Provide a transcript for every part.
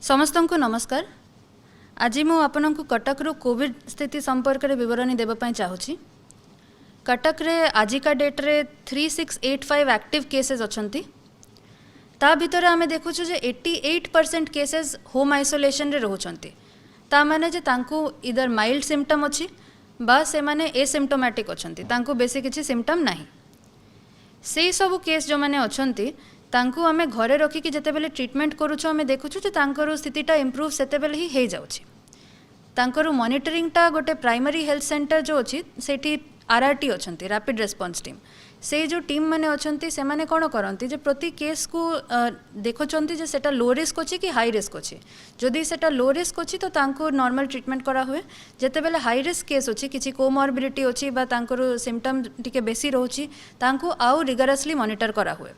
समस्त को नमस्कार। आज मु आपन कटक कोविड स्थिति संपर्क में विवरणी देवाई चाहूँगी। कटक रे आजिका डेट रे 3685 एक्टिव केसेस अच्छी। ता भितर आमे देखुछु जे 88% केसेस होम आइसोलेशन रे रहउछंती। ता माने जे तांको इधर माइल्ड सिम्पटम अच्छी बा से माने एसिम्प्टोमैटिक अच्छंती, तांको बेसी किछि सिम्पटम नाही। से सब केस जो माने अच्छंती तांको आमे घरे रखिकी जेतेबेले ट्रीटमेंट करूछु आमे देखुछु जे तांकर स्थितिटा इम्प्रूव सेतेबेले ही हे जाउछि। तांकर मॉनिटरिंगटा गोटे प्राइमरी हेल्थ सेंटर जो अच्छी सेठी आरआरटी अच्छंती, रैपिड रेस्पॉन्स टीम। से जो टीम माने अच्छंती से माने कोन करंती जे प्रति केस को देखुछंती जे सेटा लो रिस्क अछि कि हाई रिस्क अछि। जदि सेटा लो रिस्क अछि तो तांको नॉर्मल ट्रीटमेंट करा हुए। जेतेबेले हाई रिस्क केस अछि, किछि कोमॉर्बिडिटी अछि बा तांकर सिम्पटम टिके बेसी रहउछि, तांको आउ रिगरसली मॉनिटर करा हुए।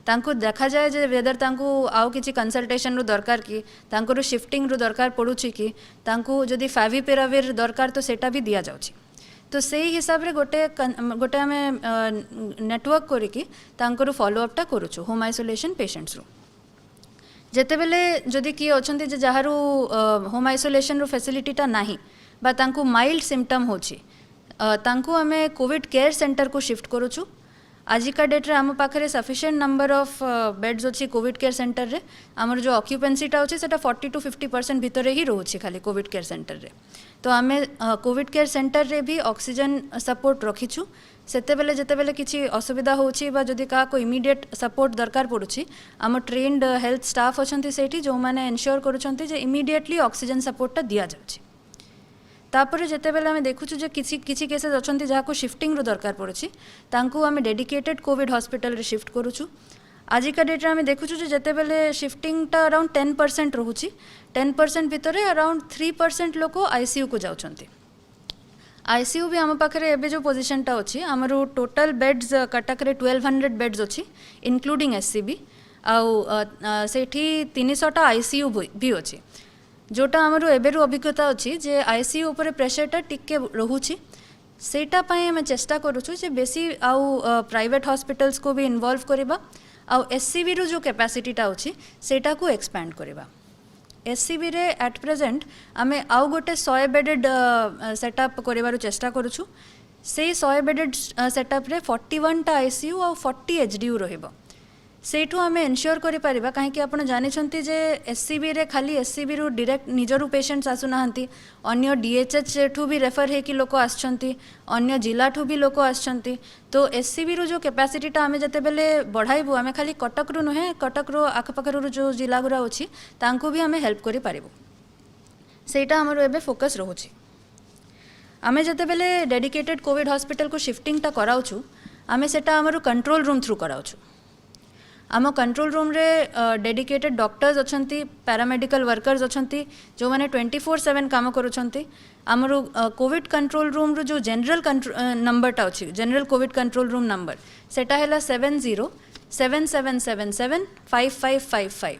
तांको देखा जाए जे वेदर तांको आउ किछि कंसल्टेशन रु दरकार कि तांको शिफ्टिंग रु दरकार पड़ुछि कि तांको जदि फाविपिराविर दरकार तो सेटा भी दिया जाउछि। तो से हिसाब रे गोटे आमे नेटवर्क करिकी तांको फॉलोअपटा करूछु होम आइसोलेशन पेशेंट्स रु। जेतेबेले जदि किए अछंती जे जहारू होम आइसोलेशन रो फैसिलिटीटा नाही बा तांको माइल्ड सिम्पटम होछि, तांको आमे कोविड केयर सेंटर को शिफ्ट करूछु। आजिका डेट रे आम पाखरे सफिशिएंट नंबर ऑफ बेड्स अच्छी कोविड केयर सेंटर रे। आमर जो ऑक्यूपेंसीटा अच्छे सेटा 40 to 50% भितर ही रोचे खाली कोविड केयर सेंटर रे। तो आमे कोविड केयर सेंटर रे भी ऑक्सीजन सपोर्ट रखीछु। सेतेबेले जेतेबेले किछि असुविधा होछि बा जदि का को इमीडिएट सपोर्ट दरकार पड़ुछि, आम ट्रेन्ड हेल्थ स्टाफ अछंती सेठी जो माने एन्श्योर करूछंती जे इमीडिएटली ऑक्सीजन सपोर्टटा दिया जाउछि। तापर जेतेबेले आमे देखुछु जे किछि केसेस अछंती जाको शिफ्टिंग रो दरकार पड़ुछि, तांको आमे डेडिकेटेड कोविड हॉस्पिटल रे शिफ्ट करूछु। आजिका डेट रे आमे देखुछु जे जेतेबेले शिफ्टिंगटा अराउंड 10% रहुछि, 10% भितरे अराउंड 3% लोक आईसीयू को जाउछंती। आईसीयू भी आम पाखरे एबे जो पोजिशनटा अछि, आमरो टोटल बेड्स कटक रे 1200 बेड्स अछि इंक्लूडिंग एससीबी। आउ सेठी 300टा आईसीयू भी अछि। जोटा आमरो एबेरु अभिज्ञता अच्छी जे आईसीयू ऊपर प्रेशरटा टिके रहुछि। सेटा पई हम चेष्टा करूछु जे बेसी आउ प्राइवेट हॉस्पिटल्स को भी इन्वॉल्व करिबा। आउ एससीबी रो जो कैपेसिटीटा अछि सेटा को एक्सपैंड करिबा। एससीबी रे एट प्रेजेंट आमे आउ गोटे 100 बेडेड सेटअप करिबार चेष्टा करूछु। से 100 बेडेड सेटअप रे 41टा आईसीयू आउ 40 एचडीयू रहिबो। सेठू आमे एन्श्योर करि परिबा काहेकि आपण जानिछंती जे एससीबी रे खाली एससीबी रु डायरेक्ट निजरु पेशेंट्स आसु नाहंती, अन्य डीएचएच ठू भी रेफर हे कि लोक आछंती, अन्य जिला ठू भी लोक आछंती। तो एससीबी रु जो कैपेसिटीटा आमे जतेबेले बढ़ाइबु, आमे खाली कटक रु नहे, कटक रो आखपाखर रु जो जिला गुरा अछि तांको भी आमे हेल्प करि पारिबु। सेटा हमरो एबे फोकस रहुछि। आमे जतेबेले डेडिकेटेड कोविड हॉस्पिटल को शिफ्टिंगटा कराउछु, आमे सेटा हमरो कंट्रोल रूम थ्रू कराउछु। आम कंट्रोल रूम रे डेडिकेटेड डॉक्टर्स अछंती, पैरामेडिकल वर्कर्स अछंती जो माने 24/7 काम करूछंती। आमरो कोविड कंट्रोल रूम रो जो जनरल नंबरटा अछि, general covid control room number सेटा हैला 7077775555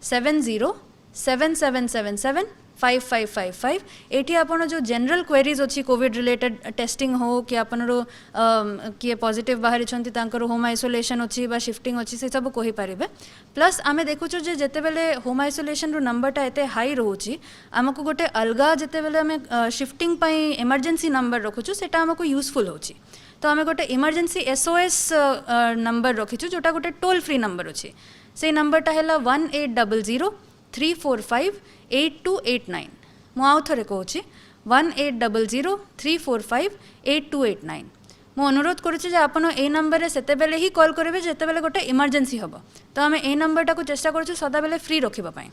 7077775555। एठी आपण जो जनरल क्वेरीज अछि कोविड रिलेटेड टेस्टिंग हो कि आपनरो किए पॉजिटिव बाहरी छंती तांकर होम आइसोलेशन अछि बा शिफ्टिंग अछि से सब कहि परिबे। प्लस आमे देखुछु जे जेतेबेले होम आइसोलेशन रो नंबरटा एते हाई रहउछि, हमको गोटे अलगा जेतेबेले आमे शिफ्टिंग पई इमरजेंसी नंबर रखुछु सेटा हमको यूजफुल होछि। तो आमे गोटे इमरजेंसी एसओएस नंबर रखिछु जोटा गोटे टोल फ्री नंबर अछि। से नंबरटा हैला 1800-345-8289। मु आउ थरे कहूछि 1800-345-8289। मु अनुरोध करुछि जे आपण ए नंबर रे सेतेबेले ही कॉल करिवे जेतेबेले गोटे इमरजेंसी हबो। तो आमे ए नंबरटा को चेष्टा करूछु सदाबेले फ्री रखिबा पई।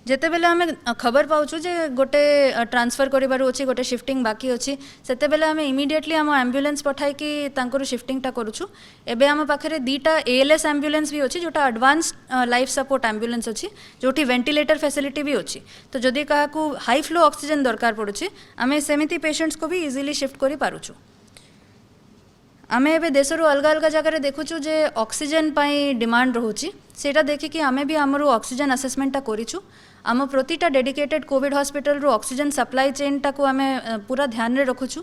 जेतेबेले आमे खबर पाउछु जे गोटे ट्रांसफर करिबार अछि, गोटे शिफ्टिंग बाकी अछि, सेतेबेले आमे इमीडिएटली आम एम्बुलेंस पठाई कि तांकर शिफ्टिंगटा करूछु। एबे आम पाखरे 2टा एएलएस एम्बुलेंस भी अछि जोटा एडवांस लाइफ सपोर्ट एम्बुलेंस अछि, जोठी वेंटिलेटर फैसिलिटी भी अछि। तो जदि काहाकू हाई फ्लो ऑक्सीजन दरकार पड़ुछि, आमे सेमिति पेशेंट्स को भी इजीली शिफ्ट करि पारुछु। आमे एबे देशरो अलग अलग जगह देखुछु जे ऑक्सीजन पाई डिमांड रहउछि। सेटा देखिकी आमे भी हमरो ऑक्सीजन असेसमेंटटा करिछु। आम प्रतिटा डेडिकेटेड कोविड हॉस्पिटल रो ऑक्सीजन सप्लाई चेन टाको आमे पूरा ध्यान रे रखुछु।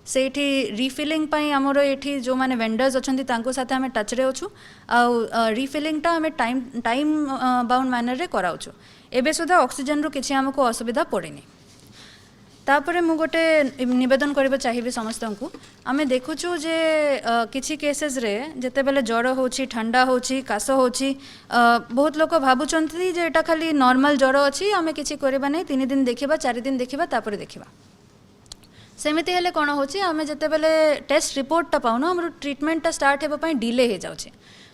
सेठी रिफिलिंग पाई आमर ये जो मैंने वेंडर्स अच्छा तांको साथे आम टच रे अच्छु आ रिफिलिंगटा आम टाइम टाइम बाउंड मैनर रे कराउछु एबे सुधा ऑक्सीजन रो किछि हमको असुविधा पड़ेनी। तापर मु गोटे निवेदन करबा चाहिए समस्त को आम देखुचु जे किछि केसेस रे जेते बेले ज्वर होछि ठंडा होछि काश होछि बहुत लोक भाबुचंती जे एटा खाली नॉर्मल ज्वर अछि आमे किछि करबा नै 3 दिन देखिबा 4 दिन देखिबा तापर देखिबा सेमिति हेले कोन होछि आमे जेते बेले टेस्ट रिपोर्ट ता पाउनो हमर ट्रीटमेंट ता स्टार्ट हेबा पई डिले हे जाउछि।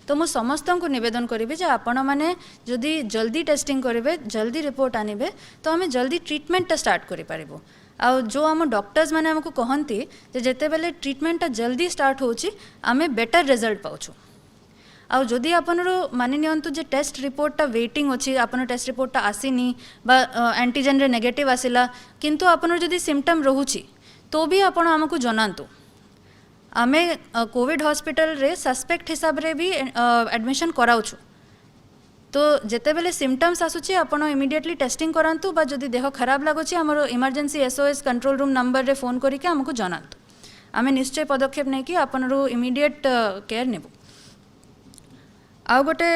तो मु समस्त को निवेदन करी जे आपण मैंने जदि जल्दी टेस्टिंग करेंगे जल्दी रिपोर्ट आनिबे तो आम जल्दी ट्रीटमेंट स्टार्ट करि पारिबो। आ जो आम डॉक्टर्स मैंने आमको कहती जेते बेले ट्रीटमेंट जल्दी स्टार्ट होछि आमे बेटर रिजल्ट पाउछु। आउ जदि आपनर मानि नियंतु जे टेस्ट रिपोर्टा वेटिंग अच्छी आपन टेस्ट रिपोर्टा आसीनी बा एंटीजन रे नेगेटिव आसिला किंतु आपनर जदि सिम्पटम रहुछि तो भी आपण आमको जनांतु आमे कोविड हॉस्पिटल रे सस्पेक्ट हिसाब रे भी एडमिशन कराउछु। तो जेते बेले सिम्पटम्स आसुची आपण इमिडिएटली टेस्टिंग करांतु बा जदि देह खराब लागुची हमर emergency SOS control room number रे फोन करिके हमको जनांतु आमे निश्चय पदक्षेप नै कि आपनरो इमिडिएट केयर नेबु। आउ गोटे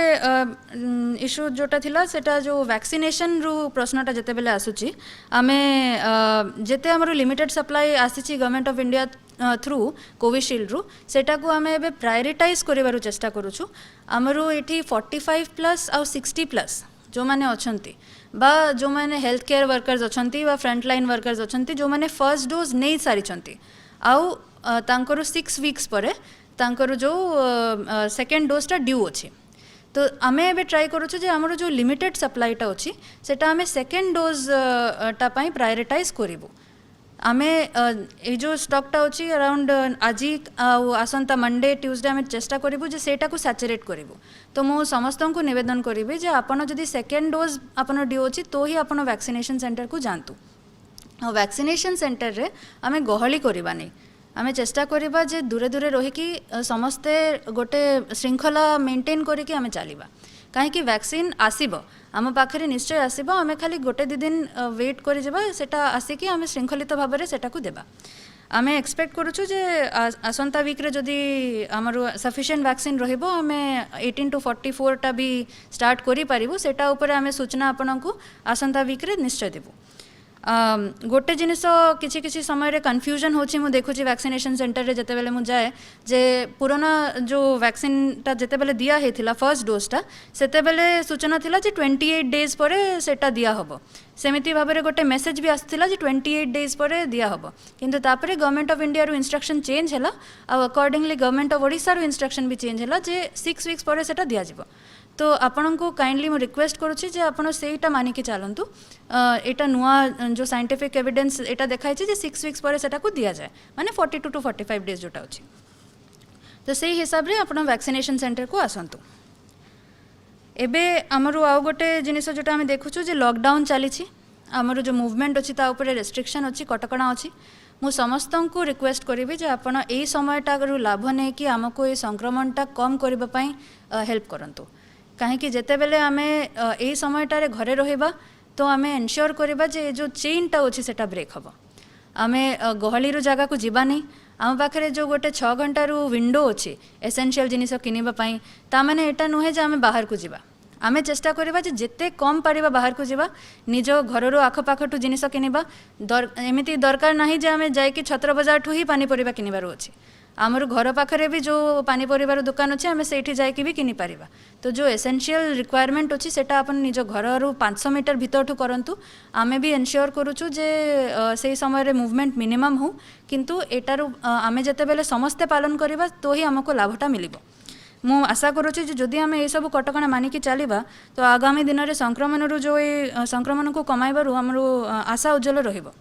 इश्यू जोटा थिला सेटा जो वैक्सीनेशन रू प्रश्नटा जेते बेले आसुची आमे जेते हमर लिमिटेड सप्लाई आसीची government of India through Covishield रु सेटा को आमे एबे प्रायोरिटाइज करिवारु चेष्टा करूछु। हमरो एठी 45+ आउ 60+ जो माने अछंती बा जो माने हेल्थ केयर वर्कर्स अछंती बा फ्रंट लाइन वर्कर्स अछंती जो माने फर्स्ट डोज नै सारिछंती आउ तांकर 6 वीक्स परे तांकर जो सेकेंड डोजटा ड्यू अच्छी। तो आमे एबे ट्राई करूछु जे हमरो जो लिमिटेड सप्लाईटा अच्छी सेटा आमे सेकेंड डोज टा पई प्रायोरिटाइज करिवु। आमे ए जो स्टॉकटा अच्छी अराउंड आजी आसंता मंडे ट्यूसडे आमे चेष्टा करिवु जे सेटा को सैचुरेट करिवु। तो मु समस्त को निवेदन करिवि जे आपण जदि सेकेंड डोज आपण ड्यू अच्छी तो ही आपण वैक्सीनेशन सेंटर को जानतु। वैक्सीनेशन सेंटर रे आमे गहली करबा नै आमे चेष्टा करिबा जे दूरे दूरे रही कि समस्ते गोटे श्रृंखला मेंटेन करके आमे चलिबा कहीं वैक्सीन आसीबो आम पाखे निश्चय आसीबो आमे खाली गोटे 2 दिन वेट करि जेबा सेटा आसिकी आमे श्रृंखलित भाव में सेटा को देबा। आमे एक्सपेक्ट करूछु जे आसंता वीक रे जदि हमर सफिशिएंट वैक्सीन रहिबो आमे 18 to 44 टा भी स्टार्ट करि पारिबो सेटा ऊपर आमे सूचना आपनकु आसंता वीक रे निश्चय देबो। गोटे जिनिस किछि किछि समय रे कन्फ्यूजन होछि मु देखुछि वैक्सीनेशन सेंटर रे जते बेले मु जाए जे पुराना जो वैक्सीन ता जते बेले दिया हेथिला फर्स्ट डोज ता सेते बेले सूचना थिला जे 28 डेज परे सेटा दिया हबो सेमिति भाबरे गोटे मेसेज भी आस्थिला जे 28 डेज परे दिया हबो किंतु तापरे गवर्नमेंट ऑफ इंडिया रो इंस्ट्रक्शन चेंज हैला आ अकॉर्डिंगली गवर्नमेंट ऑफ ओडिसा रो इंस्ट्रक्शन भी चेंज हैला जे 6 वीक्स परे सेटा दिया जिवो। तो आपण को काइंडली मु रिक्वेस्ट करूछि जे आपण सेटा मानि के चलंतु एटा नुआ जो साइंटिफिक एविडेंस एटा देखाइ जे 6 वीक्स परे सेटा को दिया जाए माने 42 to 45 डेज जोटा अछि। तो सेही हिसाब रे आपण वैक्सीनेशन सेंटर को आसंतु। एबे हमरो आउ गोटे जिनिस जोटा हम देखुछु जे लॉकडाउन चली आमर जो मूवमेंट अच्छी ताऊपर रेस्ट्रिक्शन अच्छी कटकणा अच्छी मु समस्त को रिक्वेस्ट करी जे आपण ए समयटा लाभ नहीं कि आमको ये संक्रमणटा कम करने हेल्प करंतु कहीं जिते बेले आमे ए समयटारे घरे रहिबा तो आमे एनश्योर करबा जे जो चेनटा अच्छी सेटा ब्रेक हम आमे गहली जगह को जीवा नहीं आम पाखे जो गोटे 6 घंटार विंडो अच्छी एसेंशियल जिनिस किनिबा ता माने एटा नुहे जे आमे बाहर को जीवा आमे चेष्टा करबा जे जेते कम पारिबा बाहर को जीवा निज घरर आखपाखठू जिनिस किनिबा एमिति दरकार नाही जे आमे जायकि छत्र बाजार ठू ही पानी परिबा किनिबार अछि आमर घर पाखरे भी जो पानी परिबार दुकान अच्छे आमे सेठी जायकि भी किनि पारिबा। तो जो एसेंशियल रिक्वायरमेंट अच्छी सेटा अपन निज घर 500 मीटर भीतर करंतु आमे भी एनश्योर करूछु जे से समय रे मूवमेंट मिनिमम हो किंतु एटारु आमे जते बेले समस्ते पालन करिबा तो ही हमको लाभटा मिलिबो। मु आशा करुच्ची जदि आम ये सब कटकणा मानिकी चलवा तो आगामी दिन में संक्रमण जो ये संक्रमण को कमाइबार आमर आशा उज्जवल रहिबो।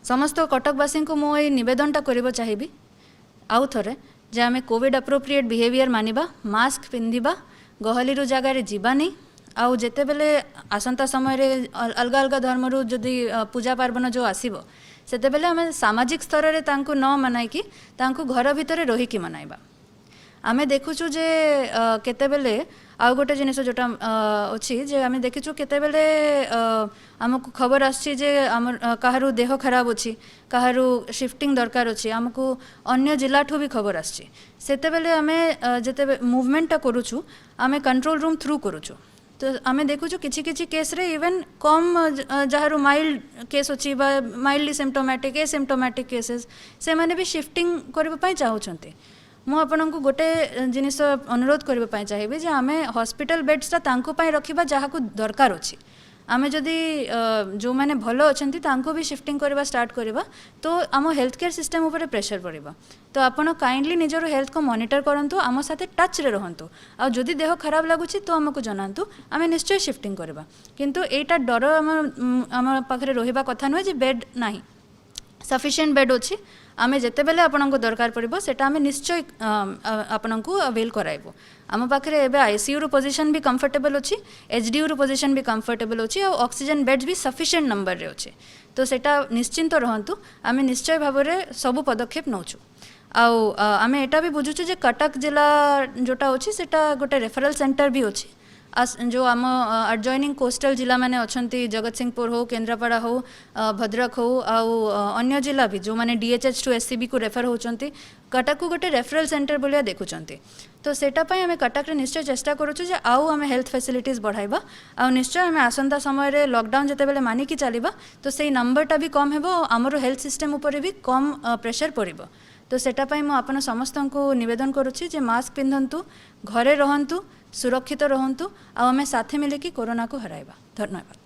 समस्त कटकवासी को मु नवेदनटा करबा चाहिए आउ थरे जे आमे कोविड अप्रोप्रिएट बिहेवियर मानिबा मास्क पिंधिबा गहली जगार जीवा नहीं आउ जेते बेले आसंता समय रे अलग अलग धर्मरू जदि पूजा पार्वण जो आसीबो सेते बेले आमे सामाजिक स्तर रे तांको न मनाई कि तांको घर भितर रही कि मनाइबा आमे देखुछु जे केतेबेले आउ गोटे जिनिस जोटा अच्छी जे आमे देखिछु केतेबेले आमको खबर आछि जे आम काहारू देह खराब अछि काहारू शिफ्टिंग दरकार अछि आमको अन्य जिला ठू भी खबर आछि सेतेबेले आमे जेते मूवमेंट करूछु आमे कंट्रोल रूम थ्रू करूछु तो आमे देखुछु किछि किछि केस रे इवन कम जहारू माइल्ड केस अछि बा माइल्डली सिम्पटोमैटिक एसिम्पटोमैटिक केसेस से माने भी शिफ्टिंग करबा पई चाहुछन्ते मु आपनकु गोटे जिनिस अनुरोध करबा पई चाहिबे जे आमे हॉस्पिटल बेड्सटा तांको पई रखिबा जहाकु दरकार अछि आमे जदि जो माने भलो अछंती तांको भी शिफ्टिंग करबा स्टार्ट करबा तो आम हेल्थ केयर सिस्टम ऊपर प्रेशर पड़िबा तो आपण काइंडली निजर हेल्थ को मॉनिटर करंतु आम साथे टच रे रहंतु आ जदि देह खराब लागुछि तो हमको जनांतु आमे निश्चय शिफ्टिंग करबा किंतु एटा डर आम पाखरे रहिबा कथा न जे बेड नाही सफिशिएंट बेड अछि आमे जेते बेले आपनको दरकार पड़िबो सेटा आमे निश्चय आपनको अवेल कराइबो आम पाखरे एबे आईसीयू रो पोजीशन भी कंफर्टेबल अछि एचडीयू रो पोजीशन भी कंफर्टेबल अछि और ऑक्सीजन बेड्स भी सफिशिएंट नंबर रे अछि तो सेटा निश्चिंत रहंतु आमे निश्चय भाबरे सब पदक्षेप नौछु आउ आमे एटा भी बुझुछु जे कटक जिला जोटा अछि सेटा गोटे रेफरल सेंटर भी अछि जो आम एडजॉइनिंग कोस्टल जिला माने अछंती जगत सिंहपुर हो केन्द्रापड़ा हो भद्रक हो आउ अन्य जिला भी जो माने डीएचएच टू एससीबी को रेफर होचंती कटक को गोटे रेफरल सेंटर बोलिया देखुचंती तो सेटा पई आमे कटक रे निश्चय चेष्टा करूछु जे आउ आमे हेल्थ फैसिलिटीज बढ़ाइबा आ निश्चय आमे आसंता समय रे लॉकडाउन जते बेले मानी की चलीबा तो सेही नंबरटा भी कम हेबो हमरो हेल्थ सिस्टम ऊपर भी कम प्रेशर पड़िबो तो सेटा पई मु आपन समस्तंको निवेदन करूछि जे मास्क पिंधंतु घरे रहंतु सुरक्षित रहंतु आ आमे साथे मिले कि कोरोना को हराइबा धन्यवाद।